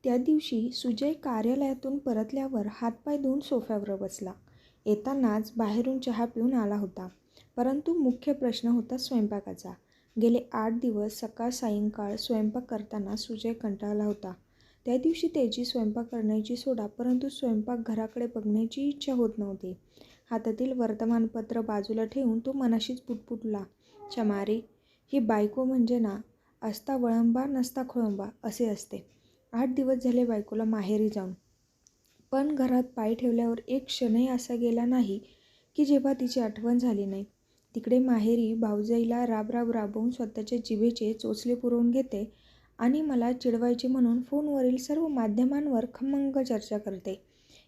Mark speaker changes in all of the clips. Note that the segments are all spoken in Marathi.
Speaker 1: त्या दिवशी सुजय कार्यालयातून परतल्यावर हातपाय धुवून सोफ्यावर बसला. येतानाच बाहेरून चहा पिऊन आला होता. परंतु मुख्य प्रश्न होता स्वयंपाकाचा. गेले 8 दिवस सकाळ सायंकाळ स्वयंपाक करताना सुजय कंटाळला होता. त्या दिवशी त्याची स्वयंपाक करण्याची सोडा, परंतु स्वयंपाकघराकडे बघण्याची इच्छा होत नव्हती. हातातील वर्तमानपत्र बाजूला ठेवून तो मनाशीच पुटपुटला, "चमारी, ही बायको म्हणजे ना, असता वळंबा नसता खोळंबा असे असते. 8 दिवस झाले बायकोला माहेरी जाऊन. पण घरात पाय ठेवल्यावर एक क्षणही असा गेला नाही की जेव्हा तिची आठवण झाली नाही. तिकडे माहेरी भाऊजाईला राबराब राबवून स्वतःच्या जिभेचे चोचले पुरवून घेते आणि मला चिडवायचे म्हणून फोनवरील सर्व माध्यमांवर खमंग चर्चा करते.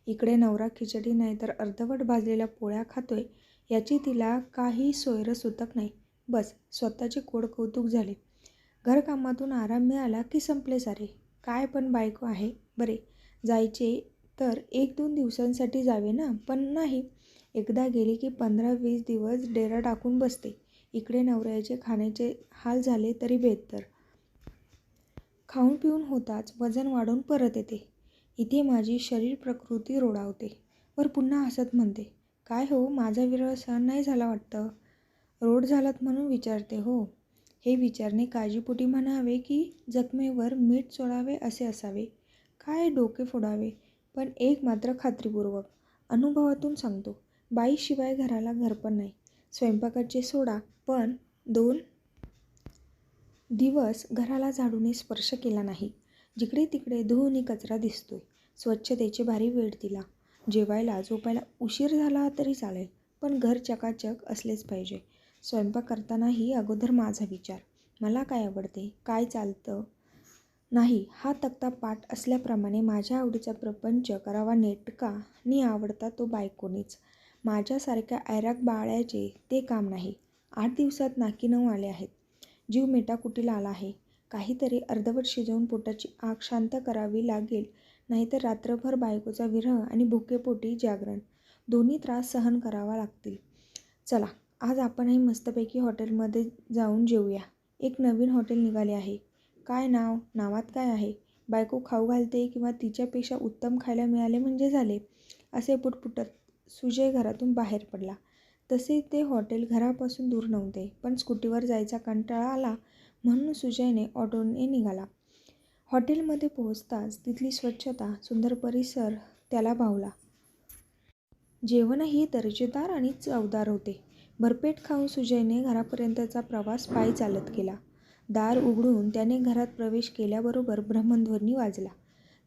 Speaker 1: इकडे नवरा खिचडी नाही तर अर्धवट भाजलेल्या पोळ्या खातोय याची तिला काही सोयरसुतक नाही. बस स्वतःचे गोड कौतुक झाले. घरकामातून आराम मिळाला की संपले सारे. काय पण बायको आहे. बरे, जायचे तर 1-2 दिवसांसाठी जावे ना, पण नाही. एकदा गेली की 15-20 दिवस डेरा टाकून बसते. इकडे नवऱ्याचे खाण्याचे हाल झाले तरी बेहत्तर. खाऊन पिऊन होताच वजन वाढून परत येते. इथे माझी शरीर प्रकृती रोडावते. वर पुन्हा हसत म्हणते, "काय हो, माझा विरह सहन नाही झाला वाटतं." "रोड झालात म्हणून विचारते हो." हे विचारणे काळजीपोटी म्हणावे की जखमेवर मीठ चोळावे असे असावे. काय डोके फोडावे. पण एक मात्र खात्रीपूर्वक अनुभवातून सांगतो, बाईशिवाय घराला घरपण नाही. स्वयंपाकाचे सोडा, पण 2 दिवस घराला झाडूने स्पर्श केला नाही. जिकडे तिकडे धूळ आणि कचरा दिसतोय. स्वच्छतेची भारी वेळ तिला. जेवायला झोपायला उशीर झाला तरी चालेल, पण घर चकाचक असलेच पाहिजे. स्वयंपाक करतानाही अगोदर माझा विचार. मला काय आवडते, काय चालतं नाही हा तक्ता पाठ असल्याप्रमाणे माझ्या आवडीचा प्रपंच करावा नेटका नि आवडता तो बायकोनीच. माझ्यासारख्या ऐराक बाळ्याचे ते काम नाही. 8 दिवसात नाकी 9 आले आहेत. जीव मेटाकुटीला आला आहे. काहीतरी अर्धवट शिजवून पोटाची आग शांत करावी लागेल, नाहीतर रात्रभर बायकोचा विरह आणि भुकेपोटी जागरण, दोन्ही त्रास सहन करावा लागतील. चला, आज आपणही मस्तपैकी हॉटेलमध्ये जाऊन जेऊया. एक नवीन हॉटेल निघाले आहे. काय नाव? नावात काय आहे? बायको खाऊ घालते किंवा तिच्यापेक्षा उत्तम खायला मिळाले म्हणजे झाले, असे पुटपुटत सुजय घरातून बाहेर पडला. तसे ते हॉटेल घरापासून दूर नव्हते, पण स्कूटीवर जायचा कंटाळा आला म्हणून सुजयने ऑटोने निघाला. हॉटेलमध्ये पोहोचताच तिथली स्वच्छता, सुंदर परिसर त्याला भावला. जेवणही दर्जेदार आणि चवदार होते. भरपेट खाऊन सुजयने घरापर्यंतचा प्रवास पायी चालत केला. दार उघडून त्याने घरात प्रवेश केल्याबरोबर ब्रह्मध्वनी वाजला.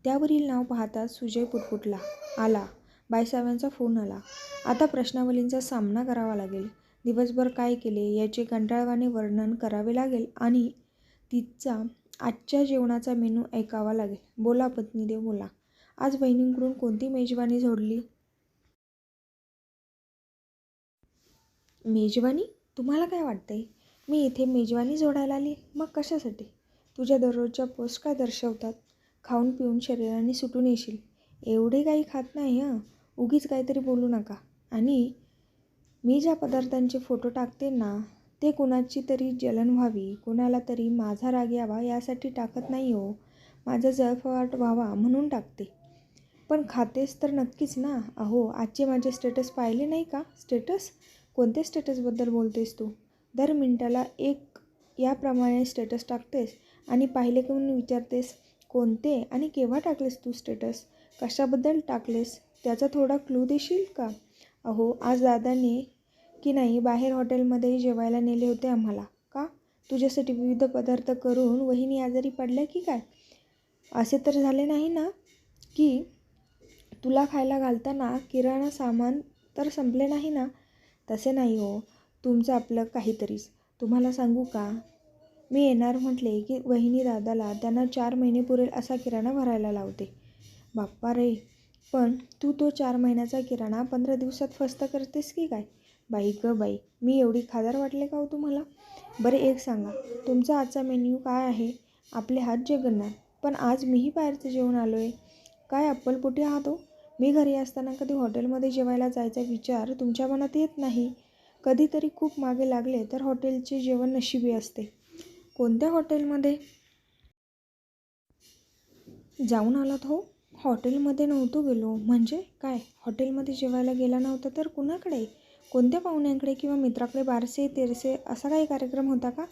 Speaker 1: त्यावरील नाव पाहताच सुजय पुटपुटला, "आला." बायसाहेबांचा फोन आला. आता प्रश्नावलींचा सामना करावा लागेल. दिवसभर काय केले याचे कंटाळवाणे वर्णन करावे लागेल आणि तिचा आजच्या जेवणाचा मेनू ऐकावा लागेल. "बोला पत्नीदेव, बोला. आज वहिनींकडून कोणती मेजवानी झोडली?" "मेजवानी? तुम्हाला काय वाटतंय? मी इथे मेजवानी जोडायला आली? मग कशासाठी? तुझ्या दररोजच्या पोस्ट काय दर्शवतात? खाऊन पिऊन शरीराने सुटून येशील. एवढे काही खात नाही हं. उगीच काहीतरी बोलू नका. आणि मी ज्या पदार्थांचे फोटो टाकते ना, ते कुणाची तरी जलन व्हावी, कुणाला तरी माझा राग यावा यासाठी टाकत नाही हो. माझा जळफळाट व्हावा म्हणून टाकते." "पण खातेस तर नक्कीच ना?" "अहो, आजचे माझे स्टेटस पाहिले नाही का?" "स्टेटस? कोणते स्टेटसबद्दल बोलतेस तू? दर मिनिटाला एक याप्रमाणे स्टेटस टाकतेस आणि पाहिले का म्हणून विचारतेस, कोणते आणि केव्हा टाकलेस तू स्टेटस? कशाबद्दल टाकलेस त्याचा थोडा क्लू देशील का?" "अहो, आज दादाने की नाही बाहेर हॉटेलमध्ये जेवायला नेले होते आम्हाला." "का? तुझ्यासाठी विविध पदार्थ करून वहिनी आजारी पडल्या की काय?" "असे तर झाले नाही ना की तुला खायला घालताना किराणा सामान तर संपले नाही ना?" "तसे नाही हो. तुमचं आपलं काहीतरीच. तुम्हाला सांगू का? मी येणार म्हटले की वहिनी दादाला त्यांना 4 महिने पुरेल असा किराणा भरायला लावते." "बाप्पा रे, पण तू तो 4 महिन्याचा किराणा 15 दिवसात फस्त करतेस की काय?" "बाई गं बाई, मी एवढी खादार वाटले का हो तुम्हाला?" "बरे एक सांगा, तुमचा आजचा मेन्यू काय आहे?" "आपले हात जगन्नाथ. पण आज मीही बाहेरचं जेवून आलो आहे." "काय अप्पलपोटी आहात हो? मी घरी असताना कधी हॉटेलमध्ये जेवायला जायचा विचार तुमच्या मनात येत नाही. कधीतरी खूप मागे लागले तर हॉटेलचे जेवण नशिबी असते." "कोणत्या हॉटेलमध्ये?" जाऊन आलात हो? हॉटेलमध्ये नव्हतो गेलो. म्हणजे काय? हॉटेलमध्ये जेवायला गेला नव्हता तर कुणाकडे? कोणत्या पाहुण्यांकडे किंवा मित्राकडे बारसे तेरसे असा काही कार्यक्रम होता का?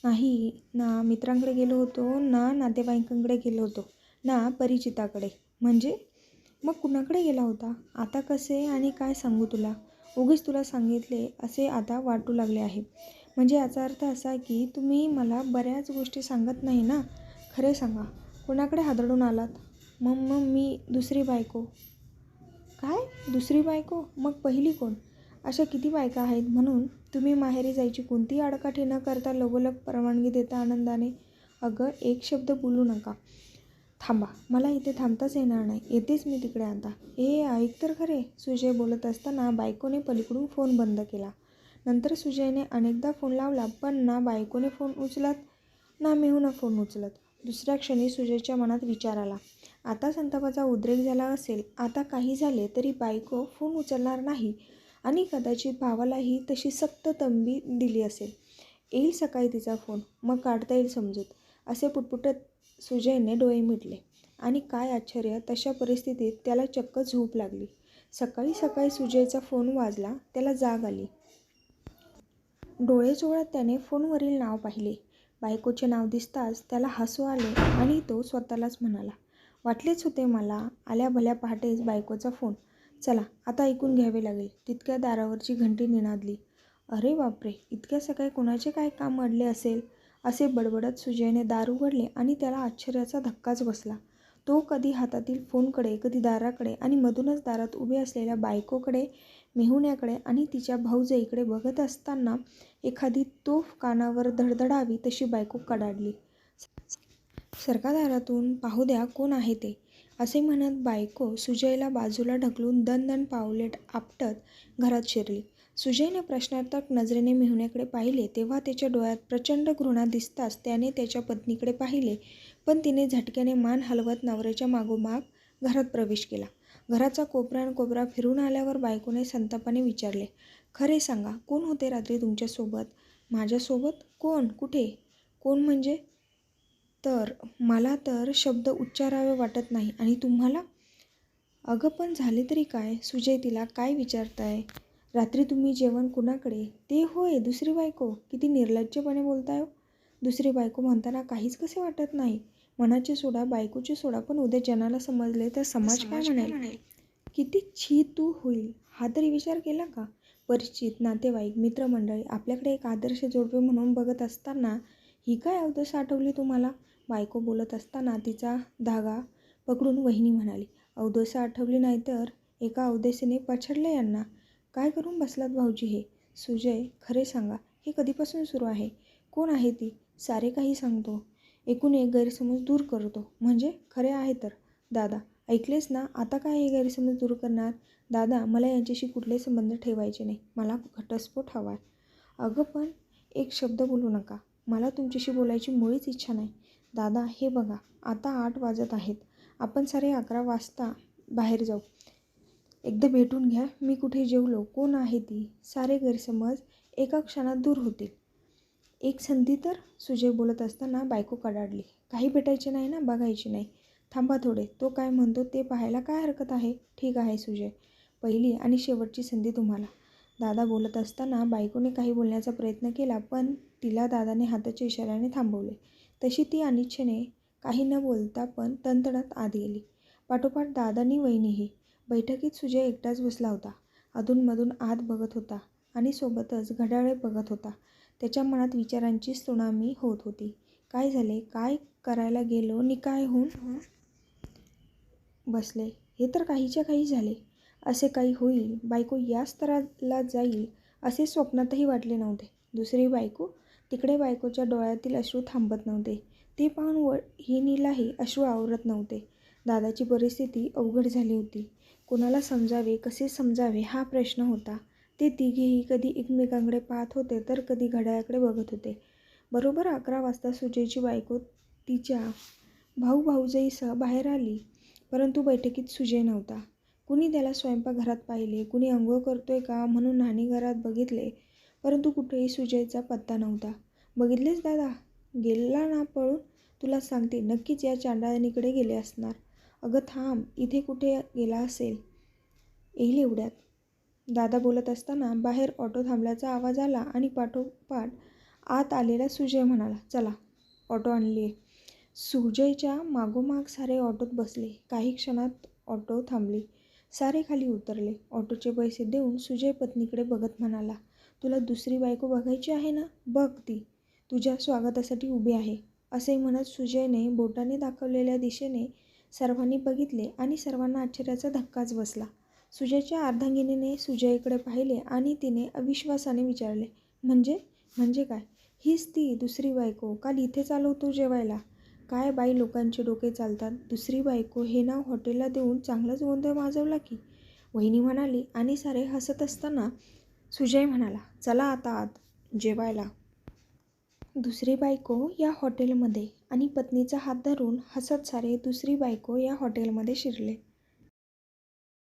Speaker 1: नाही ना, मित्रांकडे गेलो होतो ना, नातेवाईकांकडे गेलो होतो ना, परिचिताकडे. म्हणजे मग कुणाकडे गेला होता? आता कसे आणि काय सांगू तुला? उगीच तुला सांगितले असे आता वाटू लागले आहे. म्हणजे याचा अर्थ असा की तुम्ही मला बऱ्याच गोष्टी सांगत नाही ना. खरे सांगा, कोणाकडे हादरून आलात? मग मग मी दुसरी बायको. काय? दुसरी बायको? मग पहिली कोण? अशा किती बायका आहेत म्हणून तुम्ही माहेरी जायची कोणतीही आडकाठी न करता लगोलग परवानगी देता आनंदाने? अगं, एक शब्द बोलू नका. थांबा, मला इथे थांबताच येणार नाही. येतेच मी तिकडे आता. ऐक तर खरे. सुजय बोलत असताना बायकोने पलीकडून फोन बंद केला. नंतर सुजयने अनेकदा फोन लावला, पण ना बायकोने फोन उचलत ना मेहून फोन उचलत. दुसऱ्या क्षणी सुजयच्या मनात विचार आला. आता संतापाचा उद्रेक झाला असेल. आता काही झाले तरी बायको फोन उचलणार नाही आणि कदाचित भावालाही तशी सक्त तंबी दिली असेल. येईल सकाळी तिचा फोन, मग काढता येईल समजूत, असे पुटपुटत सुजयने डोळे मिटले. आणि काय आश्चर्य, तशा परिस्थितीत त्याला चक्क झोप लागली. सकाळी सकाळी सुजयचा फोन वाजला. त्याला जाग आली. डोळे चोळत त्याने फोनवरील नाव पाहिले. बायकोचे नाव दिसताच त्याला हसू आले आणि तो स्वतःलाच म्हणाला, वाटलेच होते मला. आल्या भल्या पहाटेच बायकोचा फोन. चला, आता ऐकून घ्यावे लागेल. तितक्या दारावरची घंटी निनादली. अरे बापरे, इतक्या सकाळी कोणाचे काय काम अडले असेल? असे बडबडत सुजयने दार उघडले आणि त्याला आश्चर्याचा धक्काच बसला. तो कधी हातातील फोनकडे, कधी दाराकडे आणि मधूनच दारात उभे असलेल्या बायकोकडे, मेहुण्याकडे आणि तिच्या भाऊजाईकडे बघत असताना एखादी तोफ कानावर धडधडावी तशी बायको कडाडली. सरका दारातून, पाहू द्या कोण आहे ते, असे म्हणत बायको सुजयला बाजूला ढकलून दणदण पावले आपटत घरात शिरली. सुजयने प्रश्नार्थक नजरेने मेहुण्याकडे पाहिले तेव्हा त्याच्या डोळ्यात प्रचंड घृणा दिसताच त्याने त्याच्या पत्नीकडे पाहिले, पण तिने झटक्याने मान हलवत नवऱ्याच्या मागोमाग घरात प्रवेश केला. घराचा कोपरा फिरून आल्यावर बायकोने संतापाने विचारले, खरे सांगा, कोण होते रात्री तुमच्यासोबत? माझ्यासोबत? कोण? कुठे? कोण म्हणजे? मला तर शब्द उच्चारावे वाटत नाही. आणि तुम्हाला? अगं, पण झाले तरी काय? सुजय तिला काय विचारताय? रात्री तुम्ही जेवण कुणाकडे? ते होय, दुसरी बायको. किती निर्लज्जपणे बोलताय हो. दुसरी बायको म्हणताना काहीच कसे वाटत नाही. मनाची सोडा, बायकोची सोडा, पण उद्या जनाला समजले तर समाज काय म्हणेल? किती छी तू होईल, हा तरी विचार केला का? परिचित, नातेवाईक, मित्रमंडळी आपल्याकडे एक आदर्श जोडपे म्हणून बघत असताना ही काय अवदसा आठवली तुम्हाला? बायको बोलत असताना तिचा धागा पकडून वहिनी म्हणाली, अवदसा आठवली नाही तर एका अवदसेने पछाडले यांना. काय करून बसलात भाऊजी हे? सुजय, खरे सांगा, हे कधीपासून सुरू आहे? कोण आहे ती? सारे काही सांगतो. एकूण एक गैरसमज दूर करतो. म्हणजे खरे आहे तर. दादा, ऐकलेस ना? आता काय हे गैरसमज दूर करणार? दादा, मला यांच्याशी कुठले संबंध ठेवायचे नाही. मला घटस्फोट हवा आहे. अगं, पण एक शब्द बोलू नका. मला तुमच्याशी बोलायची मुळीच इच्छा नाही. दादा, हे बघा, आता 8 वाजत आहेत. आपण सारे 11 वाजता बाहेर जाऊ. एकदा भेटून घ्या. मी कुठे जेवलो, कोण आहे ती, सारे गैरसमज एका क्षणात दूर होतील. एक संधी तर. सुजय बोलत असताना बायको कडाडली. काही भेटायचे नाही ना, बघायचे नाही. थांबा थोडे, तो काय म्हणतो ते पाहायला काय हरकत आहे? ठीक आहे सुजय, पहिली आणि शेवटची संधी तुम्हाला. दादा बोलत असताना बायकोने काही बोलण्याचा प्रयत्न केला, पण तिला दादाने हाताच्या इशाऱ्याने थांबवले. तशी ती अनिच्छेने काही न बोलता पण तणतणत आत गेली. पाठोपाठ दादानी वहिनीही. बैठकीत सुजय एकटाच बसला होता. अधूनमधून आत बघत होता आणि सोबतच घड्याळे बघत होता. त्याच्या मनात विचारांची त्सुनामी होत होती. काय झाले? काय करायला गेलो नि काय होऊन बसले? हे तर काहीच्या काही झाले. असे काही होईल, बायको या स्तराला जाईल असे स्वप्नातही वाटले नव्हते. दुसरी बायको? तिकडे बायकोच्या डोळ्यातील अश्रू थांबत नव्हते. ते पाहून वहिनीलाही अश्रू आवरत नव्हते. दादाची परिस्थिती अवघड झाली होती. कोणाला समजावे, कसे समजावे हा प्रश्न होता. ते तिघेही कधी एकमेकांकडे पाहत होते तर कधी घड्याळाकडे बघत होते. बरोबर 11 वाजता सुजयची बायको तिच्या भाऊ-भाऊजाईसह बाहेर आली. परंतु बैठकीत सुजय नव्हता. कुणी त्याला स्वयंपाकघरात पाहिले, कुणी अंघोळ करतोय का म्हणून न्हाणीघरात बघितले, परंतु कुठेही सुजयचा पत्ता नव्हता. बघितलेस दादा? गेला ना पळून? तुला सांगते नक्कीच या चांडाळणीकडे गेले असणार. अगं थांब, इथे कुठे गेला असेल, येईल एवढ्यात. दादा बोलत असताना बाहेर ऑटो थांबल्याचा आवाज आला आणि पाठोपाठ आत आलेला सुजय म्हणाला, चला ऑटो आणली आहे. सुजयच्या मागोमाग सारे ऑटोत बसले. काही क्षणात ऑटो थांबली. सारे खाली उतरले. ऑटोचे पैसे देऊन सुजय पत्नीकडे बघत म्हणाला, तुला दुसरी बायको बघायची आहे ना, बघ ती तुझ्या स्वागतासाठी उभी आहे. असे म्हणत सुजयने बोटाने दाखवलेल्या दिशेने सर्वांनी बघितले आणि सर्वांना आश्चर्याचा धक्काच बसला. सुजयच्या अर्धांगिनीने सुजयकडे पाहिले आणि तिने अविश्वासाने विचारले, म्हणजे काय? हीच ती दुसरी बायको? काल इथेच आलो होतो जेवायला. काय बाई लोकांचे डोके चालतात. दुसरी बायको हे नाव हॉटेलला देऊन चांगलाच गोंधळ माजवला की, वहिनी म्हणाली आणि सारे हसत असताना सुजय म्हणाला, चला आता आत जेवायला. दुसरी बायको या हॉटेलमध्ये आणि पत्नीचा हात धरून हसत सारे दुसरी बायको या हॉटेलमध्ये शिरले.